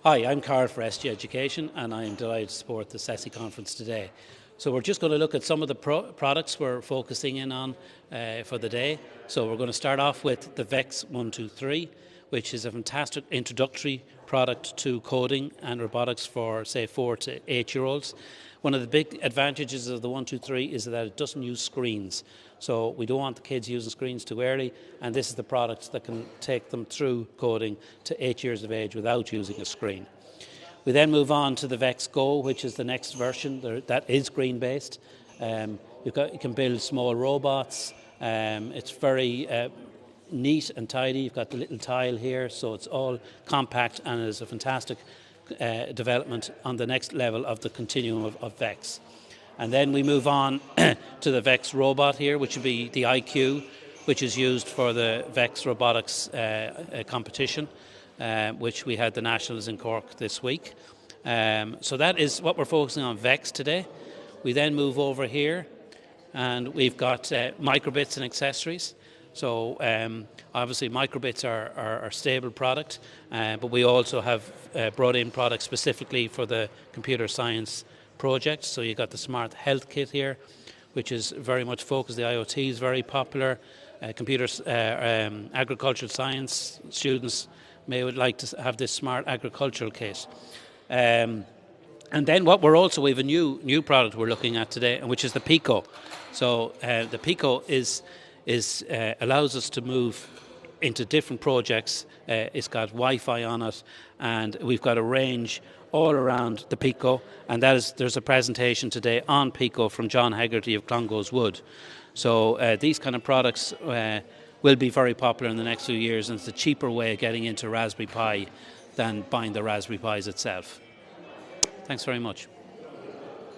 Hi, I'm Karl for SG Education, and I'm delighted to support the CESI conference today. So we're just going to look at some of the products we're focusing in on for the day. So we're going to start off with the Vex 123, which is a fantastic introductory product to coding and robotics for, say, 4 to 8-year-olds. One of the big advantages of the 123 is that it doesn't use screens. So we don't want the kids using screens too early, and this is the product that can take them through coding to 8 years of age without using a screen. We then move on to the Vex Go, which is the next version that is screen-based. You can build small robots. It's very neat and tidy. You've got the little tile here, so it's all compact and is a fantastic development on the next level of the continuum of Vex. And then we move on to the Vex robot here, which would be the IQ, which is used for the Vex Robotics competition, which we had the Nationals in Cork this week. So that is what we're focusing on Vex today. We then move over here, and we've got microbits and accessories. So obviously microbits are a stable product, but we also have brought in products specifically for the computer science project. So you've got the Smart Health Kit here, which is very much focused. The IoT is very popular. Agricultural science students would like to have this Smart Agricultural Kit. And then we have a new product we're looking at today, which is the PICO. So the PICO allows us to move into different projects. It's got Wi-Fi on it, and we've got a range all around the PICO, and there's a presentation today on PICO from John Hegarty of Clongowes Wood. So these kind of products will be very popular in the next few years, and it's a cheaper way of getting into Raspberry Pi than buying the Raspberry Pis itself. Thanks very much.